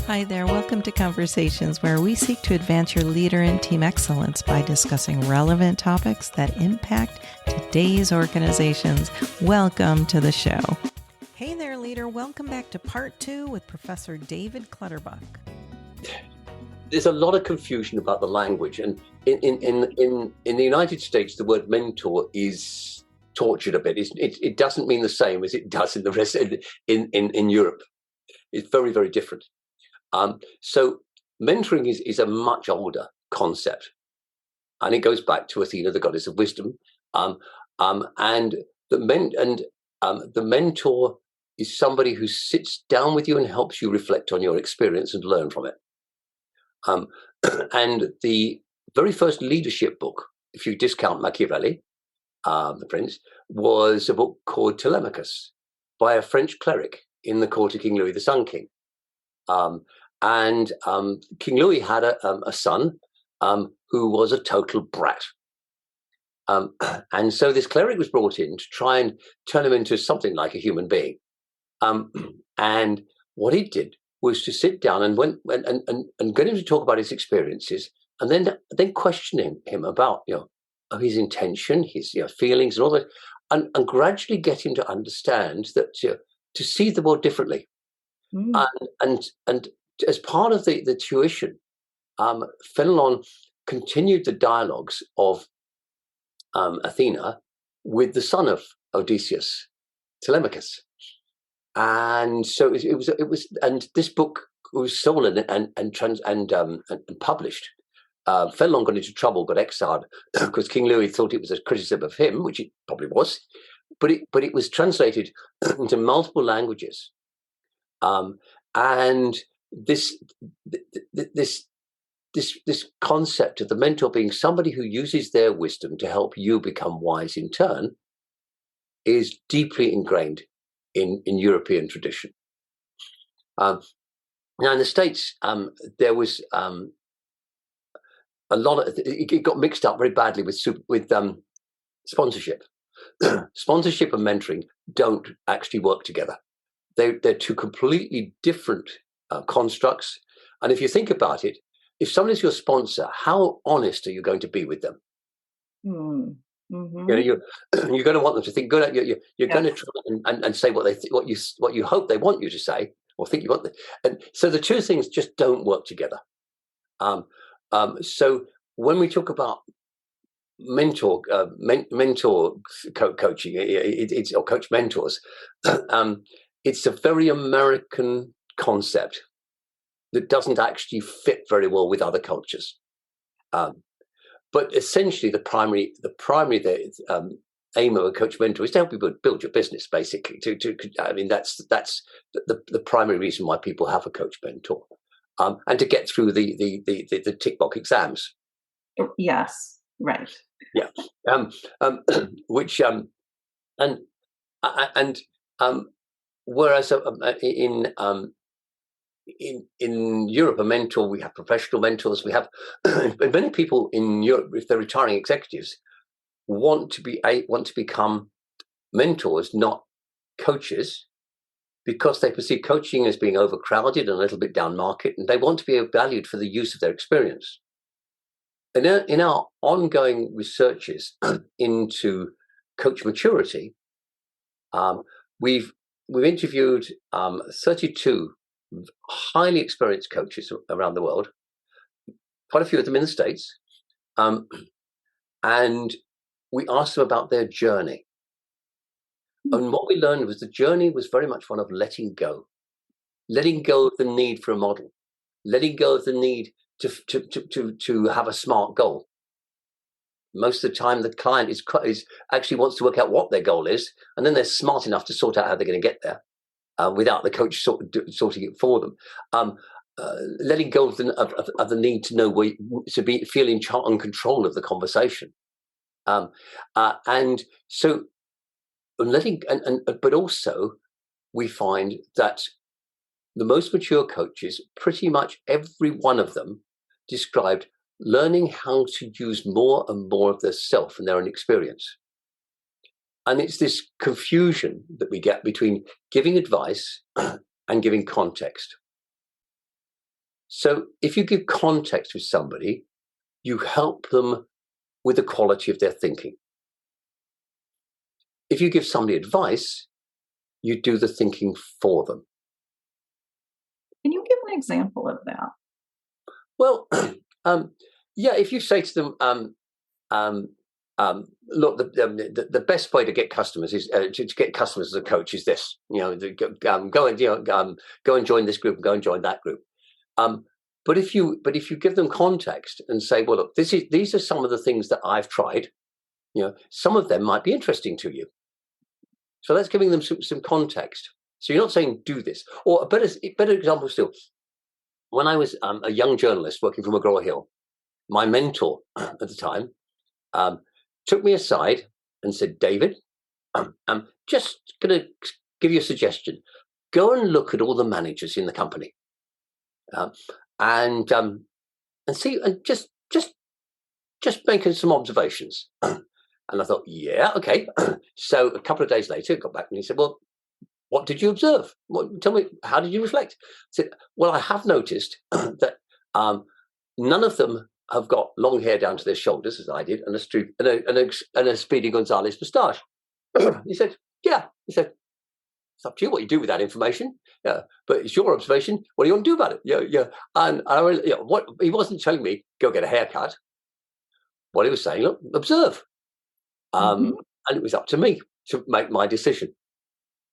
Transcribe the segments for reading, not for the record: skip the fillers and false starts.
Hi there, welcome to Conversations, where we seek to advance your leader and team excellence by discussing relevant topics that impact today's organizations. Welcome to the show. Hey there, leader. Welcome back to part 2 with Professor David Clutterbuck. There's a lot of confusion about the language, and in the United States, the word mentor is tortured a bit. It doesn't mean the same as it does in the rest in Europe. It's very, very different. So mentoring is a much older concept, and it goes back to Athena, the goddess of wisdom. And the mentor is somebody who sits down with you and helps you reflect on your experience and learn from it. And the very first leadership book, if you discount Machiavelli, the prince, was a book called Telemachus by a French cleric in the court of King Louis, the Sun King. King Louis had a son who was a total brat. And so this cleric was brought in to try and turn him into something like a human being. And what he did was to sit down and get him to talk about his experiences, and then questioning him about his intention, his feelings, and all that, and gradually get him to understand that to see the world differently. And as part of the tuition, Fenelon continued the dialogues of Athena with the son of Odysseus, Telemachus. And so it was, and this book was stolen and published. Fenelon got into trouble, got exiled because King Louis thought it was a criticism of him, which it probably was. But it was translated into multiple languages, and this concept of the mentor being somebody who uses their wisdom to help you become wise in turn is deeply ingrained in European tradition. Now in the States, there was a lot of it got mixed up very badly with sponsorship. Sponsorship and mentoring don't actually work together. They're two completely different constructs. And if you think about it, if somebody's your sponsor, how honest are you going to be with them? Mm-hmm. You're going to want them to think good. You're going to try and say what you hope they want you to say, or think you want them. And so the two things just don't work together. So when we talk about mentor coaching, it's or coach mentors. It's a very American concept that doesn't actually fit very well with other cultures. But essentially, the primary aim of a coach mentor is to help people build your business. Basically, that's the primary reason why people have a coach mentor, and to get through the tick box exams. Yes, right. Yeah, whereas in Europe, a mentor, we have professional mentors. We have many people in Europe, if they're retiring executives, want to become mentors, not coaches, because they perceive coaching as being overcrowded and a little bit down market, and they want to be valued for the use of their experience. And in our ongoing researches into coach maturity, we've interviewed 32 highly experienced coaches around the world, quite a few of them in the States, and we asked them about their journey. And what we learned was the journey was very much one of letting go of the need for a model, letting go of the need to have a smart goal. Most of the time, the client is actually wants to work out what their goal is, and then they're smart enough to sort out how they're going to get there without the coach sorting it for them. Letting go of the need to know to feel in control of the conversation, and so but also we find that the most mature coaches, pretty much every one of them, described learning how to use more and more of their self and their own experience. And it's this confusion that we get between giving advice and giving context. So if you give context with somebody, you help them with the quality of their thinking. If you give somebody advice, you do the thinking for them. Can you give an example of that? Well, yeah, if you say to them, look, the best way to get customers is to get customers as a coach is this. Go and join this group, and go and join that group. But if you give them context and say, well, look, these are some of the things that I've tried. Some of them might be interesting to you. So that's giving them some context. So you're not saying do this. Or a better example still. When I was a young journalist working for McGraw-Hill, my mentor at the time took me aside and said, David, I'm just going to give you a suggestion. Go and look at all the managers in the company, and see, and just making some observations. And I thought, yeah, okay. So a couple of days later, I got back and he said, well, what did you observe? Tell me, how did you reflect? I said, well, I have noticed that none of them have got long hair down to their shoulders, as I did, and a Speedy Gonzales moustache. He said, yeah. He said, it's up to you what you do with that information. Yeah, but it's your observation. What do you want to do about it? Yeah. And I really, what he wasn't telling me, go get a haircut. What he was saying, look, observe. And it was up to me to make my decision.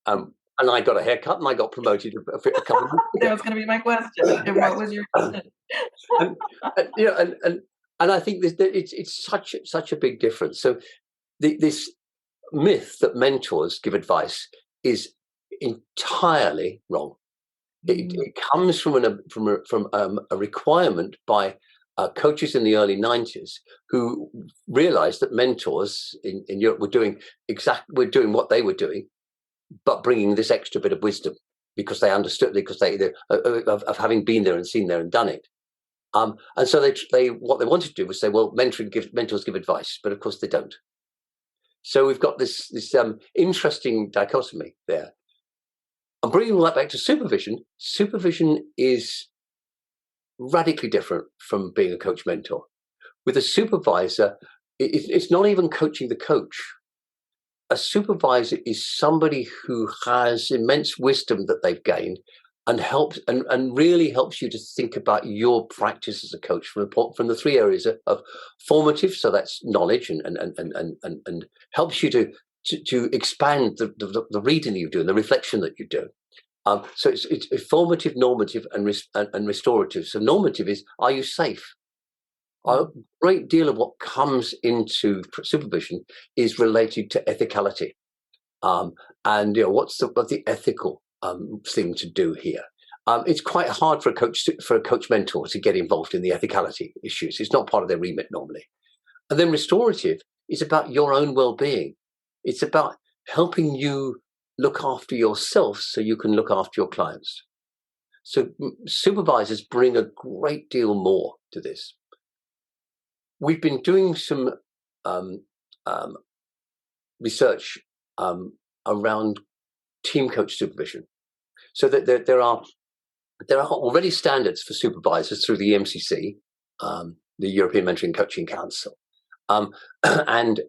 And I got a haircut and I got promoted a couple of months ago. That was going to be my question. And what was your question? and I think it's such a big difference. So this myth that mentors give advice is entirely wrong. It comes from a requirement by coaches in the early 90s who realized that mentors in Europe were doing what they were doing, but bringing this extra bit of wisdom because they understood, because they of having been there and seen there and done it. And so they what they wanted to do was say, well, mentors give advice, but of course they don't. So we've got this interesting dichotomy there. I'm bringing all that back to supervision. Supervision is radically different from being a coach mentor. With a supervisor, it's not even coaching the coach. A supervisor is somebody who has immense wisdom that they've gained and really helps you to think about your practice as a coach from the three areas of formative, so that's knowledge and helps you to expand the reading that you do and the reflection that you do. So it's formative, normative, and restorative. So normative is, are you safe? A great deal of what comes into supervision is related to ethicality, and what's the ethical thing to do here. It's quite hard for a coach mentor to get involved in the ethicality issues. It's not part of their remit normally. And then restorative is about your own well-being. It's about helping you look after yourself so you can look after your clients. So supervisors bring a great deal more to this. We've been doing some research around team coach supervision. So that there are already standards for supervisors through the EMCC, the European Mentoring Coaching Council, and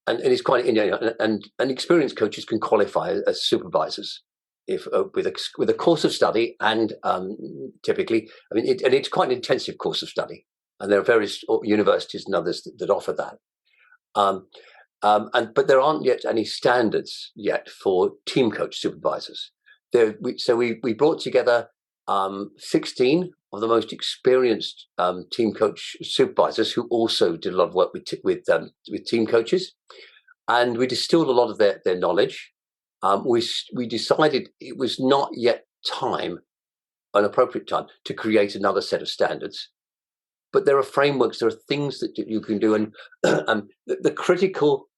it's quite and experienced coaches can qualify as supervisors if with a course of study, and typically, it's quite an intensive course of study, and there are various universities and others that offer that. But there aren't yet any standards yet for team coach supervisors. So we brought together 16 of the most experienced team coach supervisors who also did a lot of work with team coaches, and we distilled a lot of their knowledge. We decided it was not yet an appropriate time to create another set of standards, but there are frameworks, there are things that you can do, and the critical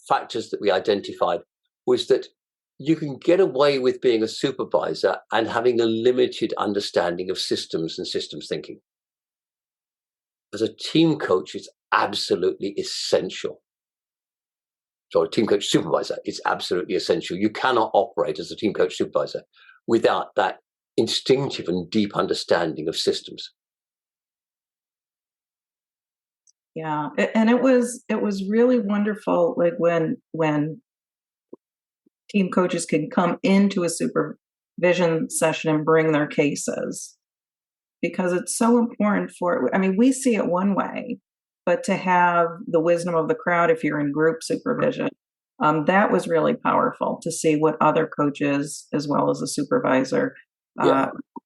factors that we identified was that you can get away with being a supervisor and having a limited understanding of systems and systems thinking. As a team coach, it's absolutely essential. So a team coach supervisor is absolutely essential. You cannot operate as a team coach supervisor without that instinctive and deep understanding of systems. Yeah, and it was really wonderful, like when team coaches can come into a supervision session and bring their cases, because it's so important for, I mean, we see it one way, but to have the wisdom of the crowd if you're in group supervision, that was really powerful to see what other coaches as well as a supervisor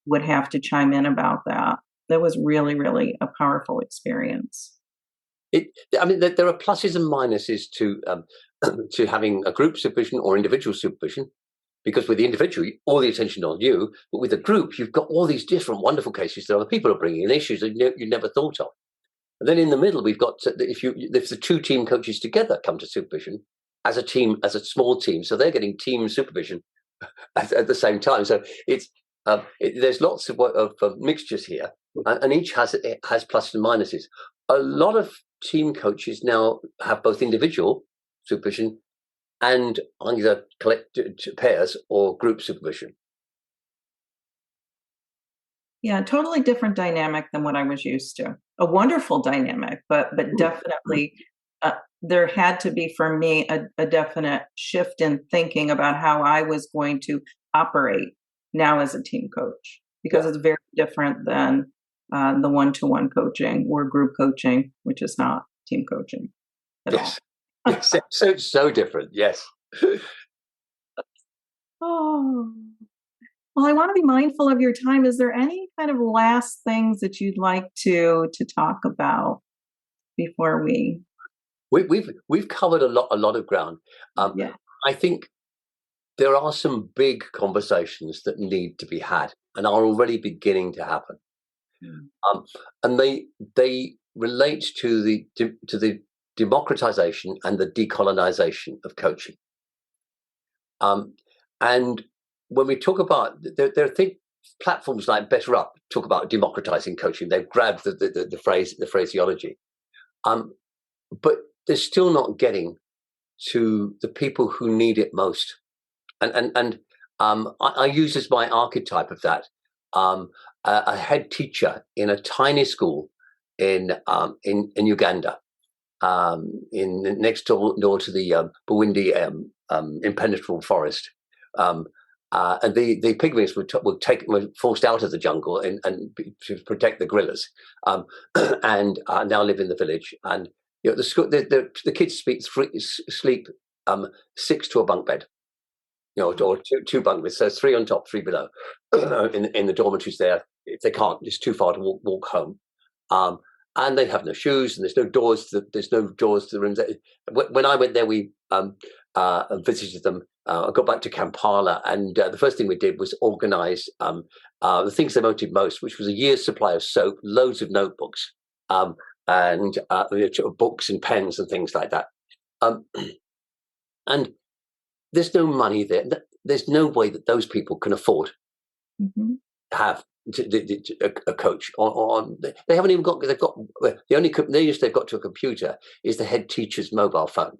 would have to chime in about that. That was really, really a powerful experience. I mean, there are pluses and minuses to to having a group supervision or individual supervision, because with the individual, all the attention on you, but with a group, you've got all these different wonderful cases that other people are bringing in, issues that you never thought of. And then in the middle, we've got if the two team coaches together come to supervision as a team, as a small team, so they're getting team supervision at the same time. So it's there's lots of mixtures here, and each has pluses and minuses. A lot of team coaches now have both individual supervision and either collected pairs or group supervision. Yeah, totally different dynamic than what I was used to. A wonderful dynamic, but definitely there had to be for me a definite shift in thinking about how I was going to operate now as a team coach, because it's very different than the one-to-one coaching or group coaching, which is not team coaching at Yes. all. Yes, so different. Yes. Oh. Well, I want to be mindful of your time. Is there any kind of last things that you'd like to talk about before we've covered a lot of ground. I think there are some big conversations that need to be had and are already beginning to happen. And they relate to the democratization and the decolonization of coaching. And when we talk about, there are platforms like Better Up talk about democratizing coaching. They've grabbed the phraseology, but they're still not getting to the people who need it most. And I use as my archetype of that a head teacher in a tiny school in Uganda, in next door to the Bwindi impenetrable forest. And the pygmies were forced out of the jungle and to protect the gorillas, and now live in the village. And the kids sleep 6 to a bunk bed, or two bunk beds, so 3 on top, 3 below, in the dormitories there. If they can't, it's too far to walk home. And they have no shoes, and there's no doors to the rooms. When I went there, we visited them. I got back to Kampala, and the first thing we did was organise the things they wanted most, which was a year's supply of soap, loads of notebooks, and books and pens and things like that. And there's no money there. There's no way that those people can afford to have a coach. They haven't even got. They've got the only nearest they've got to a computer is the head teacher's mobile phone,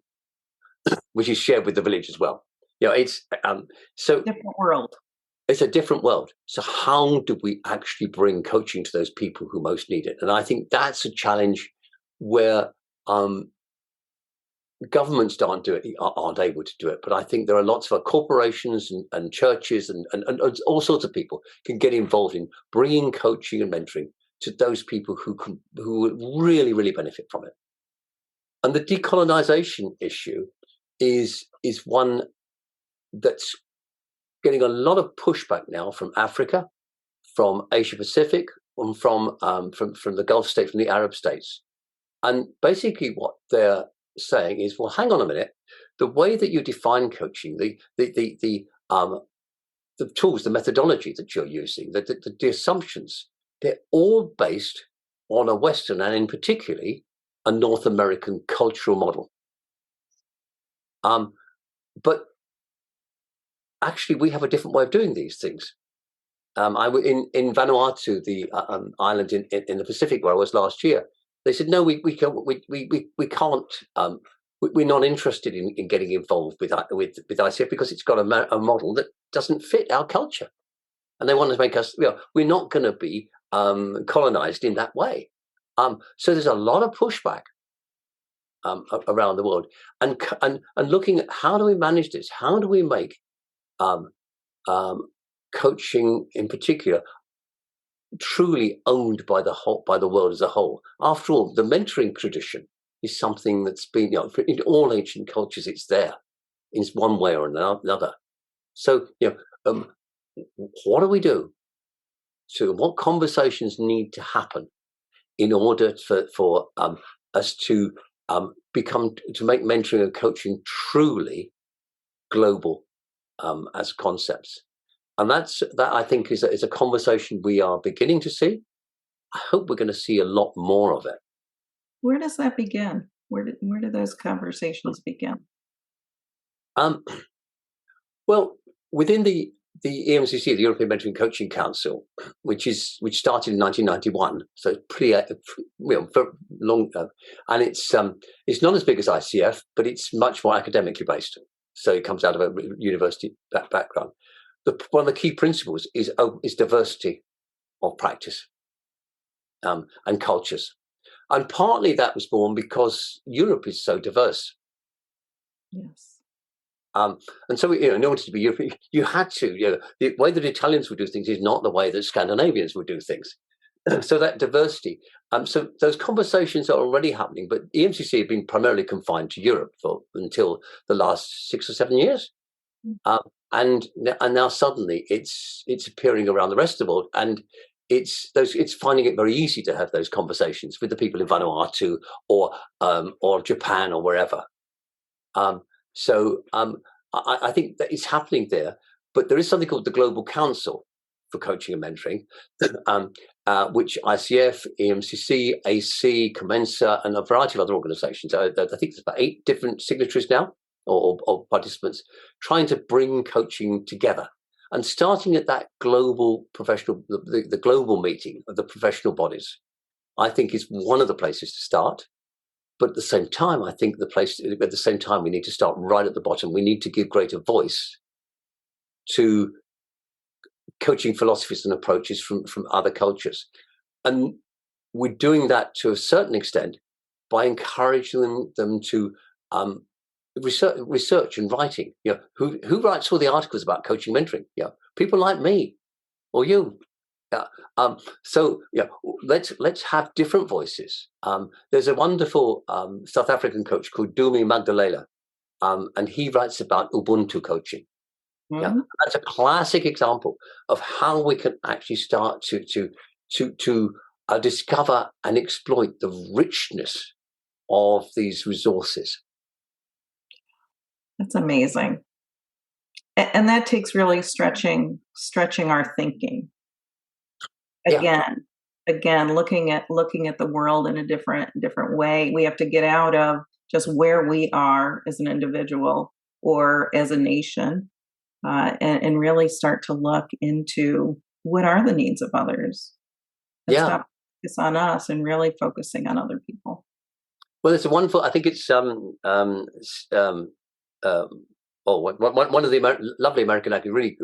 which is shared with the village as well. It's so different world. It's a different world. So how do we actually bring coaching to those people who most need it? And I think that's a challenge where governments aren't able to do it. But I think there are lots of corporations and churches and all sorts of people can get involved in bringing coaching and mentoring to those people who would really, really benefit from it. And the decolonization issue is one that's getting a lot of pushback now from Africa, from Asia Pacific, and from the Gulf states, from the Arab states. And basically what they're saying is, well, hang on a minute, the way that you define coaching, the tools, the methodology that you're using, the assumptions, they're all based on a Western, and in particularly a North American cultural model. But actually, we have a different way of doing these things. I was in Vanuatu, the island in the Pacific where I was last year. They said, no, we can't. We're not interested in getting involved with ICF because it's got a model that doesn't fit our culture. and they want to make us, we're not going to be colonized in that way. So there's a lot of pushback around the world, and looking at how do we manage this? How do we make coaching in particular truly owned by the world as a whole? After all, the mentoring tradition is something that's been, in all ancient cultures, it's there in one way or another. So, what do we do? So, what conversations need to happen in order for us to make mentoring and coaching truly global as concepts? And that I think is a conversation we are beginning to see. I hope we're going to see a lot more of it. Where does that begin? Where do those conversations begin? Well, within the EMCC, the European Mentoring Coaching Council, which started in 1991, so pretty long, and it's not as big as ICF, but it's much more academically based. So it comes out of a university background. One of the key principles is diversity of practice and cultures, and partly that was born because Europe is so diverse. Yes. And so, in order to be European, you had to, the way that Italians would do things is not the way that Scandinavians would do things. So that diversity. So those conversations are already happening, but EMCC have been primarily confined to Europe until the last 6 or 7 years. And now suddenly it's appearing around the rest of the world, and it's finding it very easy to have those conversations with the people in Vanuatu or Japan or wherever. So I think that it's happening there, but there is something called the Global Council for Coaching and Mentoring, which ICF, EMCC, AC, Commensa, and a variety of other organizations. I think there's about 8 different signatories now, or participants, trying to bring coaching together. And starting at that global professional, the global meeting of the professional bodies, I think is one of the places to start. But at the same time, I think we need to start right at the bottom. We need to give greater voice to coaching philosophies and approaches from other cultures. And we're doing that to a certain extent by encouraging them to research and writing. Who writes all the articles about coaching mentoring? People like me or you. So let's have different voices. There's a wonderful South African coach called Dumi Magdalela, and he writes about Ubuntu coaching. Mm-hmm. That's a classic example of how we can actually start to discover and exploit the richness of these resources. That's amazing, and that takes really stretching our thinking. Again, looking at the world in a different way. We have to get out of just where we are as an individual or as a nation, and really start to look into what are the needs of others. And stop focus on us and really focusing on other people. Well, it's a wonderful. I think it's one of the lovely American, really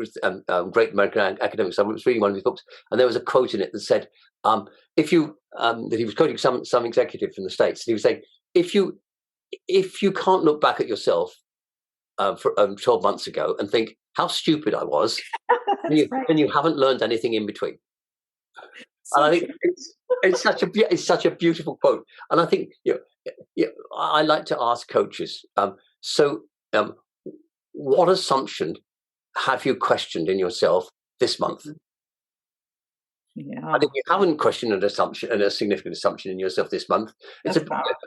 great American academics. I was reading one of his books, and there was a quote in it that said, that he was quoting some executive from the States. And he was saying, if you can't look back at yourself for 12 months ago and think how stupid I was, then you haven't learned anything in between. So and I think it's such a beautiful quote. And I think I like to ask coaches. What assumption have you questioned in yourself this month? Yeah. And if you haven't questioned an assumption and a significant assumption in yourself this month,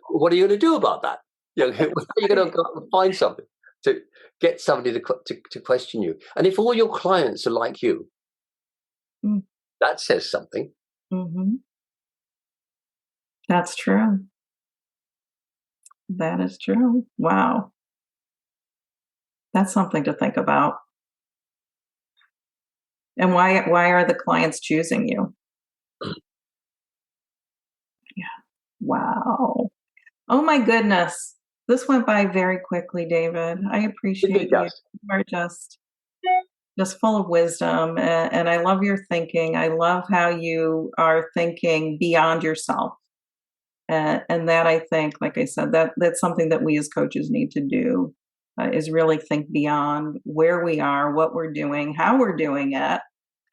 what are you going to do about that? You're going to find something to get somebody to question you. And if all your clients are like you, that says something. Mm-hmm. That's true. That is true. Wow. That's something to think about. And why are the clients choosing you? Yeah. Wow. Oh my goodness. This went by very quickly, David. I appreciate you. You are just just full of wisdom. And I love your thinking. I love how you are thinking beyond yourself. And that, I think, like I said, that's something that we as coaches need to do, is really think beyond where we are, what we're doing, how we're doing it,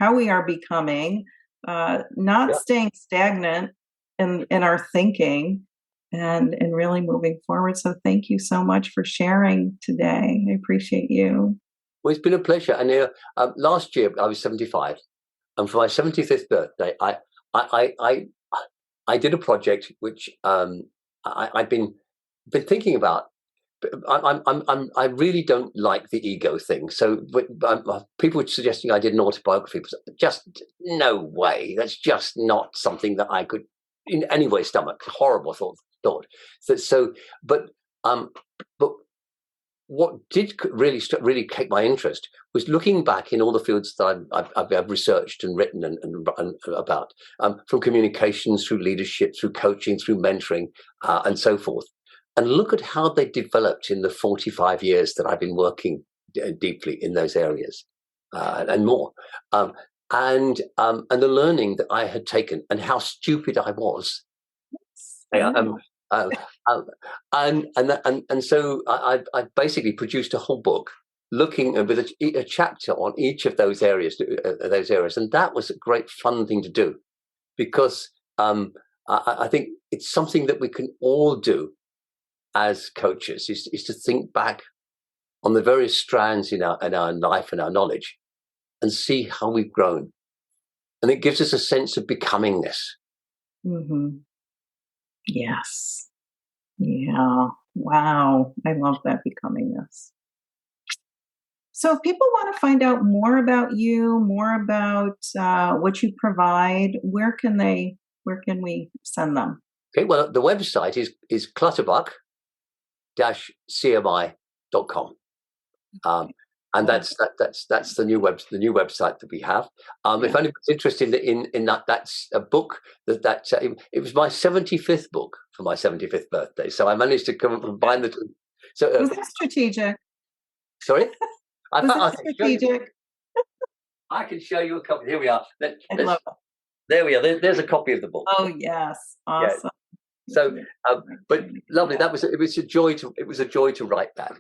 how we are becoming, not staying stagnant in our thinking, and really moving forward. So thank you so much for sharing today. I appreciate you. Well, it's been a pleasure. And last year I was 75, and for my 75th birthday, I did a project which I've been thinking about. I really don't like the ego thing. So people were suggesting I did an autobiography. Just no way. That's just not something that I could in any way stomach. Horrible thought. But what did really take my interest was looking back in all the fields that I've researched and written and about, from communications through leadership, through coaching, through mentoring, and so forth, and look at how they developed in the 45 years that I've been working deeply in those areas, and more, and the learning that I had taken and how stupid I was. And so I basically produced a whole book looking with a chapter on each of those areas, and that was a great fun thing to do, because I think it's something that we can all do as coaches, is to think back on the various strands in our life and our knowledge, and see how we've grown, and it gives us a sense of becomingness. Mm-hmm. Yes. Yeah. Wow. I love that, becomingness. So if people want to find out more about you, more about what you provide, where can we send them? Okay. Well, the website is clutterbuck-cmi.com. And that's the new website that we have. If anyone's interested in that, that's a book it was my 75th book for my 75th birthday. So I managed to combine the two. So was that strategic? Sorry, Was that strategic? I can show you a copy. Here we are. There we are. There's a copy of the book. Oh yes, awesome. Yeah. So, but lovely. It was a joy to write that.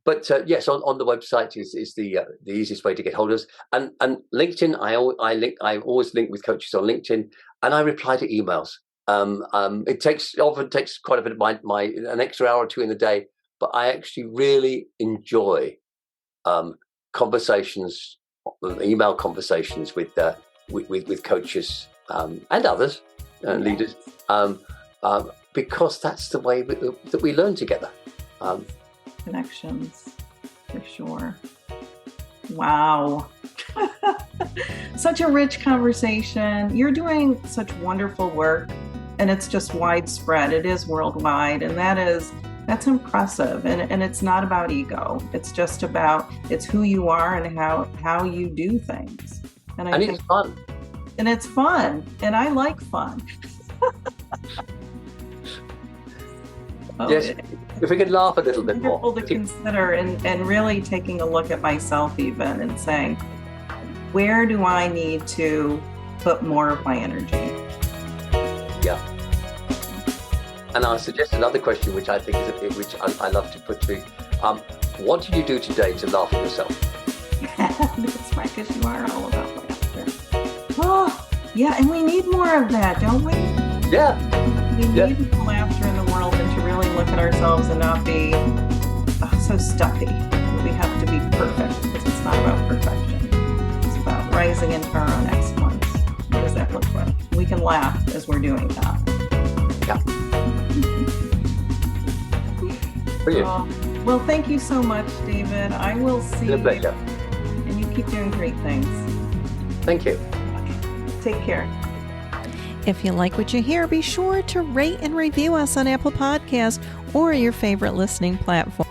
But yes, on the website is the easiest way to get hold of us, and LinkedIn. I always link with coaches on LinkedIn, and I reply to emails. It often takes quite a bit of an extra hour or two in the day, but I actually really enjoy conversations, email conversations with coaches and others, leaders, because that's the way that we learn together. Connections, for sure. Wow. Such a rich conversation. You're doing such wonderful work, and it's just widespread. It is worldwide, and that's impressive. And it's not about ego. It's just it's who you are and how you do things. And I think it's fun. And it's fun. And I like fun. Yes, if we could laugh a little bit more. Wonderful to consider, and really taking a look at myself even, and saying, where do I need to put more of my energy? Yeah. And I'll suggest another question, which I think which I love to put to you. What did you do today to laugh at yourself? That's right, because you are all about laughter. Oh, yeah, and we need more of that, don't we? Yeah. We need more laughter in the world, and to really look at ourselves and not be so stuffy. We have to be perfect, because it's not about perfection. It's about rising into our own excellence. What does that look like? We can laugh as we're doing that. Yeah. Well, thank you so much, David. I will see you. Pleasure. And you keep doing great things. Thank you. Take care. If you like what you hear, be sure to rate and review us on Apple Podcasts or your favorite listening platform.